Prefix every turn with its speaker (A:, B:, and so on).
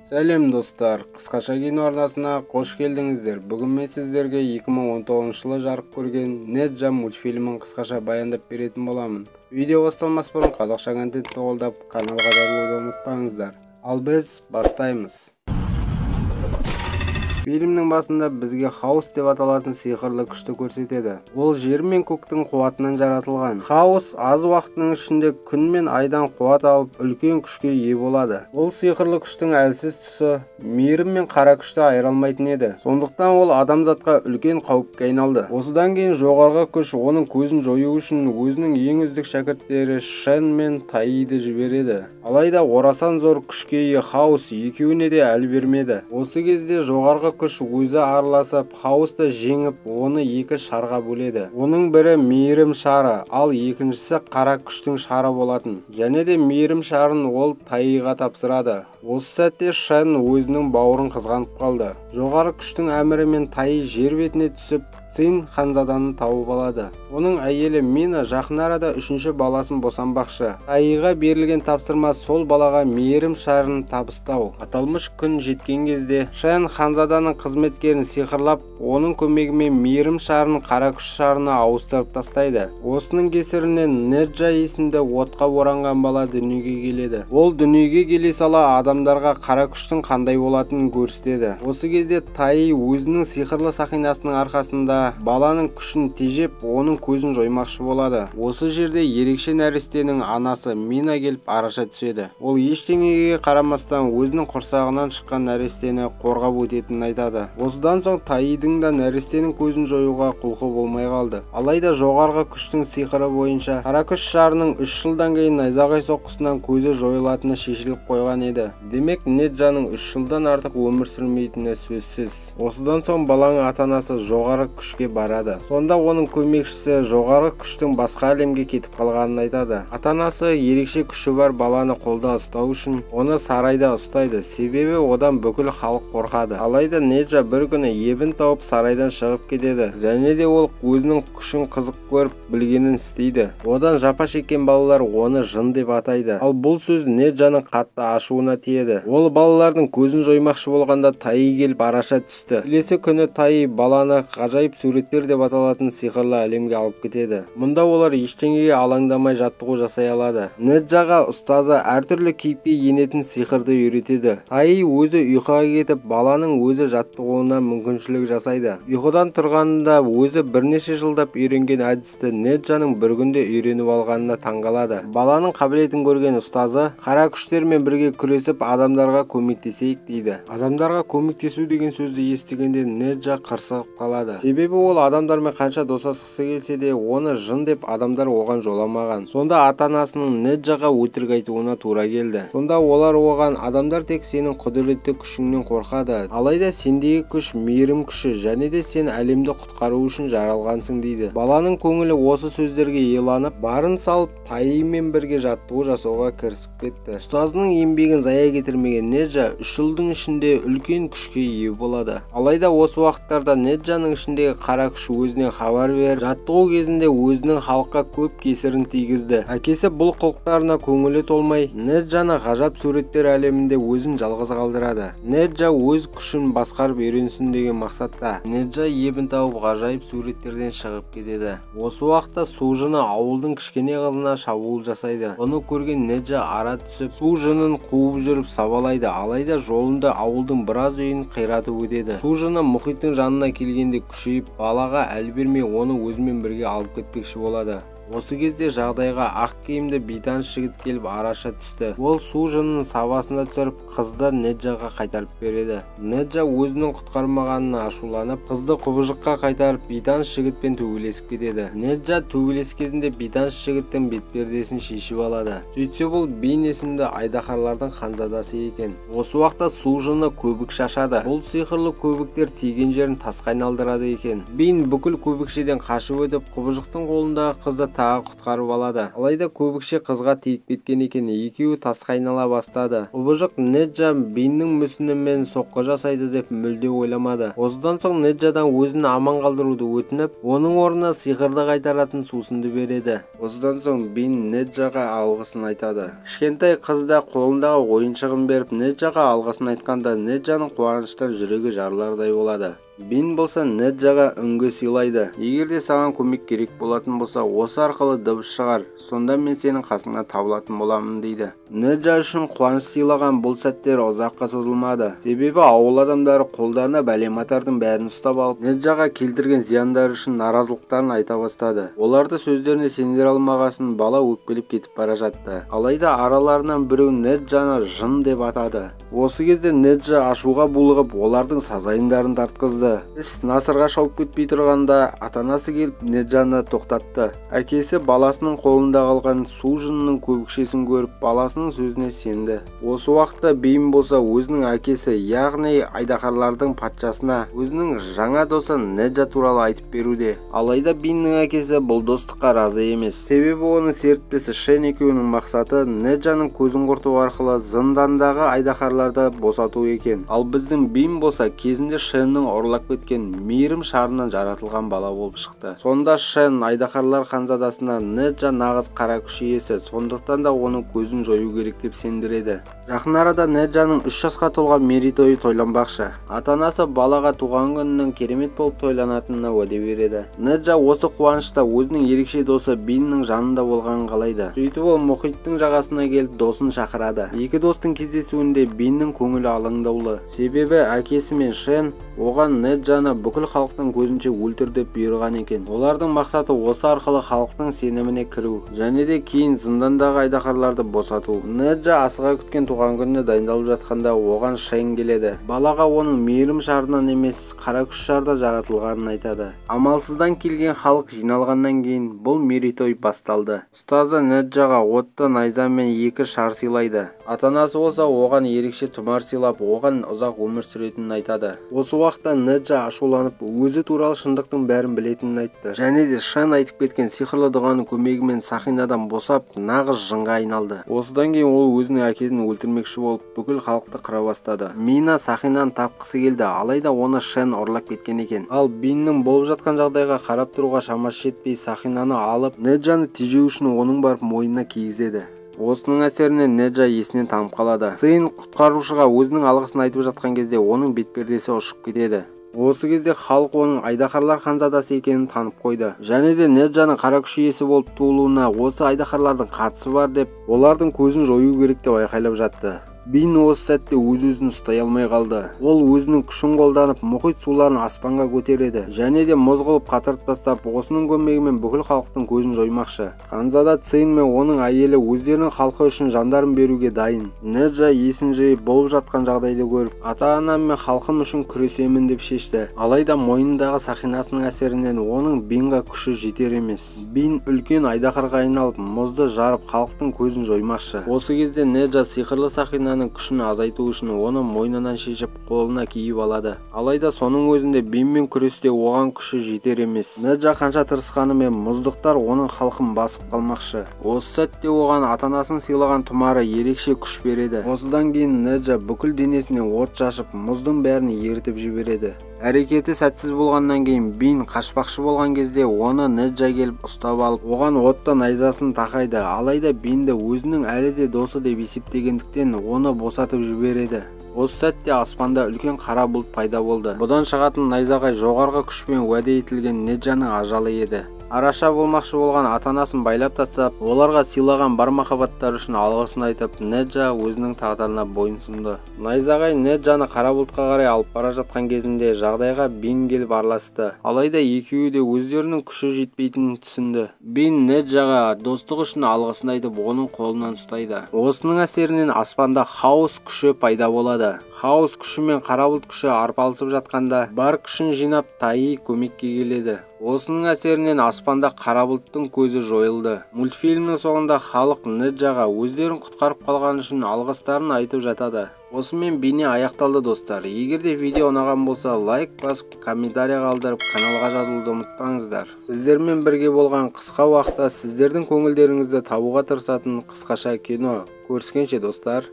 A: Сәлем достар, қысқаша кино арнасына қош келдіңіздер. Бүгін мен сіздерге 2019 жылы жарық көрген Неджа мультфильмін қысқаша баяндап беретін боламын. Видео басталмас бұрын қазақша контентті қолдап каналға жазылуды ұмытпаңыздар. Ал біз бастаймыз. Фильмнің басында бізге хаос деп аталатын сиқырлы күшті көрсетеді. Ол жер мен көктің қуатынан жаратылған. Хаос аз уақыттың ішінде күн мен айдан қуат алып, үлкен күшке ие болады. Ол сиқырлы күштің әлсіз тұсы мейірім мен қара күшті айыра алмайтын еді. Сондықтан ол адамзатқа үлкен қауіпке айналды. Осыдан кейін жоғарғы күш оның көзін жою үшін өзінің ең үздік шәкірттері Шен мен Таиді жібереді. Алайда орасан зор күшке ие хаос екеуіне де әл бермеді. Осы кезде жоғарғы күш өзі араласып, хаосты жеңіп, оны екі шарға бөледі. Оның бірі мейірім шары, ал екіншісі қара күштің шары болатын. Және де мейірім шарын ол Таиға тапсырады. Осы сәтте Шен өзінің бауырын қызғанып қалды. Жоғары күштің әмірімен Таи жер бетіне түсіп, Цин ханзаданы тауып алады. Оның әйелі Мина жақын арада үшінші баласын босанбақшы. Таиға берілген тапсырма сол балаға мейірім шарын табыстау. Аталмыш күн жеткен кезде Шен ханзаданың қызметкерін сиқырлап, оның көмегімен мейірім шарын қара күш шарына ауыстырып тастайды. Осының кесірінен Неджа есімді отқа оранған бала дүниеге келеді. Ол дүниеге келе сала адамдарға қара күштің қандай болатынын көрсетеді. Осы кезде Таи өзінің сиқырлы сақинасының арқасында баланың күшін тежеп, оның көзін жоймақшы болады. Осы жерде ерекше нәрестенің анасы Мина келіп араша түседі. Ол ештеңеге қарамастан өзінің құрсағынан шыққан нәрестені қорғап өтетінін айтады. Осыдан соң Таидың да нәрестенің көзін жоюға құлқы болмай қалды. Алайда жоғарғы күштің сиқыры бойынша қара күш шарының 3 жылдан кейін найзағай соққысынан көзі жойылатыны шешіліп қойған еді. Демек Неджаның 3 жылдан артық өмір сүрмейтіні сөзсіз. Осыдан соң баланың ата-анасы жоғары күшке барады. Сонда оның көмекшісі жоғары күштің басқа әлемге кетіп қалғанын айтады. Ата-анасы ерекше күші бар баланы қолда ұстау үшін оны сарайда ұстайды, себебі одан бүкіл халық қорқады. Алайда Неджа бір күні ебін тауып сарайдан шығып кетеді. Және де ол өзінің күшін қызық көріп білгенін істейді. Одан жапа шеккен балалар оны жын деп атайды. Ал бұл сөз Неджаның қатты ашуына тиеді. Ол балалардың көзін жоймақшы болғанда Таи келіп араша түсті. Келесі күні Таи баланы ғажайып суреттер деп аталатын сиқырлы әлемге алып кетеді. Мұнда олар ештеңеге алаңдамай жаттығу жасай алады. Неджаға ұстазы әртүрлі кейіпке енетін сиқырды үйретеді. Таи өзі ұйқыға кетіп, баланың өзі жаттығуына мүмкіншілік жасайды. Ұйқыдан тұрғанында өзі бірнеше жылдап үйренген әдісті Неджаның бір күнде үйреніп алғанына таңғалады. Баланың қабілетін көрген ұстазы қара күштермен бірге күресіп адамдарға көмектесейік дейді. Адамдарға көмектесу деген сөзді естігенде Неджа қырсығып қалады. Себебі ол адамдармен қанша достасқысы келсе де, оны жын деп адамдар оған жоламаған. Сонда ата-анасының Неджаға өтірік айтуына тура келді. Сонда олар оған адамдар тек сенің құдіретті күшіңнен қорқады. Алайда сендегі күш мейірім күші, және де сен әлемді құтқару үшін жаралғансың дейді. Баланың көңілі осы сөздерге иланып, барын салып Таимен бірге жаттығу жасауға кірісіп кетті. Ұстазының еңбегін зая кетірмеген Неджа 3 жылдың ішінде үлкен күшке ие болады. Алайда осы уақыттарда Неджаның ішіндегі қара күш өзіне хабар беріп, жаттығу кезінде өзінің халыққа көп кесірін тигізді. Әкесі бұл қылықтарына көңілі толмай, Неджаны ғажап суреттер әлемінде өзін жалғыз қалдырады. Неджа өз күшін басқарып үйренсін деген мақсатта Неджа ебін тауып ғажайып суреттерден шығып кетеді. Осы уақытта су жыны ауылдың кішкене қызына шабуыл жасайды. Оны көрген Неджа ара түсіп, су жынын қуып жүріп сабалайды. Алайда жолында ауылдың біраз үйін қиратып өтеді. Су жыны мұхиттың жанына келгенде күшейіп, балаға әл бермей оны өзімен бірге алып кетпекші болады. Осы кезде жағдайға ақ киімді бейтаныс жігіт келіп араша түсті. Ол су жынының сабасына түсіріп, қызды Неджаға қайтарып береді. Неджа өзінің құтқармағанына ашуланып, қызды құбыжыққа қайтарып, бейтаныс жігітпен төбелесіп кетеді. Неджа төбелес кезінде бейтаныс жігіттің бетпердесін шешіп алады. Сөйтсе бұл Бин есімді айдаһарлардың ханзадасы екен. Осы уақытта су жыны көбік шашады. Бұл сиқырлы көбіктер тиген жерін тасқа айналдырады екен. Бин бүкіл көбікшеден қашып өтіп, құбыжықтың қолындағы қызды тағы құтқарып алады. Алайда көбікше қызға тиіп кеткен екен, екеуі тасқа айнала бастады. Құбыжық Неджа Биннің мүсінімен соққы жасайды деп мүлде ойламады. Осыдан соң Неджадан өзін аман қалдыруды өтініп, оның орнына сиқырды қайтаратын сусынды береді. Осыдан соң Бин Неджаға алғысын айтады. Кішкентай қыз да қолындағы ойыншығын беріп Неджаға алғысын айтқанда Неджаның қуаныштан жүрегі жарылардай болады. Бин болса Неджаға үнгі сыйлайды. Егер де саған көмек керек болатын болса, осы арқылы дыбыс шығар, сонда мен сенің қасыңа табылатын боламын дейді. Неджа үшін қуаныш сыйлаған бұл сәттер ұзаққа созылмады. Себебі ауыл адамдары қолдарына бәлематардың бәрін ұстап алып, Неджаға келтірген зияндары үшін наразылықтарын айта бастады. Оларды сөздеріне сендіре алмағасын бала өкпелеп кетіп бара жатты. Алайда араларынан біреу Неджаны жын деп атады. Осы кезде Неджа ашуға булығып, олардың сазайындарын тартқызды. Іс насырға шауып кетпей тұрғанда ата-анасы келіп Неджаны тоқтатты. Әкесі баласының қолында қалған су жынының көбікшесін көріп, баласының сөзіне сенді. Осы уақытта Бин болса өзінің әкесі, яғни айдаһарлардың патшасына өзінің жаңа досы Неджа туралы айтып беруде. Алайда Биннің әкесі бұл достыққа разы емес. Себебі оның серіктесі Шен екеуінің мақсаты Неджаның көзін құрту арқылы зындандағы айдаһарларды босату екен. Ал біздің Бин болса кезінде Шеннің ұрлап кеткен мейірім шарынан жаратылған бала болып шықты. Сонда Шен айдаһарлар ханзадасына Неджа нағыз қара күш иесі, сондықтан да оның көзін жою керек деп сендіреді. Жақын арада Неджаның 3 жасқа толған мерейтойы тойланбақшы. Ата-анасы балаға туған күнінің керемет болып тойланатынына уәде береді. Неджа осы қуанышта өзінің ерекше досы Биннің жанында болғанын қалайды. Сөйтіп ол мұхиттың жағасына келіп досын шақырады. Екі достың кездесуінде Биннің көңілі алаңдаулы. Себебі әкесі мен Шен оған Неджаны бүкіл халықтың көзінше өлтір деп бұйырған екен. Олардың мақсаты осы арқылы халықтың сеніміне кіру, және де кейін зындандағы айдаһарларды босату. Неджа асыға күткен туған күніне дайындалып жатқанда оған Шен келеді. Балаға оның мейірім шарынан емес, қара күш шарда жаратылғанын айтады. Амалсыздан келген халық жиналғаннан кейін бұл мерейтой басталды. Ұстазы Неджаға отты найза мен 2 шар сыйлайды. Ата-анасы болса оған ерекше тұмар сыйлап, оған ұзақ өмір сүретінін айтады. Осы уақытта Неджа ашуланып, өзі туралы шындықтың бәрін білетінін айтты. Және де Шен айтып кеткен сиқырлы дұғаның көмегімен Сақинадан босап, нағыз жынға айналды. Осыдан кейін ол өзінің әкесін өлтірмекші болып, бүкіл халықты қыра бастады. Мина Сақинаны тапқысы келді, алайда оны Шен ұрлап кеткен екен. Ал Биннің болып жатқан жағдайға қарап тұруға шамасы жетпей, Сақинаны алып, Неджаны тежеу үшін оның барып мойнына кигізеді. Осының әсерінен Неджа есінен танып қалады. Сейн құтқарушыға өзінің алғысын айтып жатқан кезде оның бетпердесі ұшып кетеді. Осы кезде халық оның айдаһарлар ханзадасы екенін танып қойды. Және де Неджаның қара күш иесі болып туылуына осы айдаһарлардың қатысы бар деп, олардың көзін жою керек деп айқайлап жатты. Бин осы сәтте өз-өзін ұстай алмай қалды. Ол өзінің күшін қолданып мұхит суларын аспанға көтереді, және де мұз қылып қатырып тастап, осының көмегімен бүкіл халықтың көзін жоймақшы. Ханзада Цин мен оның әйелі өздерінің халқы үшін жандарын беруге дайын. Неджа есін жиып болып жатқан жағдайды көріп, ата-анам мен халқым үшін күресемін деп шешті. Алайда мойнындағы Сақинасының әсерінен оның Бинға күші жетер емес. Бин үлкен айдаһарға айналып, мұзды жарып халықтың көзін жоймақшы. Осы кезде Неджа сиқырлы Сақина күшін азайту үшін оны мойнынан шешіп қолына киіп алады. Алайда соның өзінде Бинмен күресте оған күші жетер емес. Неджа қанша тырысқанымен мұздықтар оның халқын басып қалмақшы. Осы сәтте оған ата-анасын сыйлаған тұмары ерекше күш береді. Осыдан кейін Неджа бүкіл денесіне от шашып, мұздың бәрін ерітіп жібереді. Әрекеті сәтсіз болғаннан кейін Бин қашпақшы болған кезде оны Неджа келіп ұстап алып, оған отты найзасын тақайды. Алайда Бинді өзінің әлі де досы деп есептегендіктен оны босатып жібереді. Осы сәтте аспанда үлкен қара бұлт пайда болды. Бұдан шығатын найзағай жоғарғы күшпен уәде етілген Неджаның ажалы еді. Араша болмақшы болған ата-анасын байлап тастап, оларға сыйлаған бар махаббаттары үшін алғысын айтып, Неджа өзінің тағдырына бойынсұнды. Найзағай Неджаны қара бұлтқа қарай алып бара жатқан кезінде жағдайға Бин келіп араласты. Алайда екеуі де өздерінің күші жетпейтінін түсінді. Бин Неджаға достық үшін алғысын айтып, оның қолынан ұстайды. Осының әсерінен аспанда хаос күші пайда болады. Хаос күші мен қара бұлт күші арпалысып жатқанда, бар күшін жинап Таи көмекке келеді. Осының әсерінен аспанда қара бұлттың көзі жойылды. Мультфильмнің соңында халық Неджаға өздерін құтқарып қалғаны үшін алғыстарын айтып жатады. Осымен бейне аяқталды достар. Егер де видео ұнаған болса, лайк басып, комментарий қалдырып, каналға жазылуды ұмытпаңыздар. Сіздермен бірге болған қысқа уақытта сіздердің көңілдеріңізді табуға тырысатын қысқаша кино. Көріскенше достар.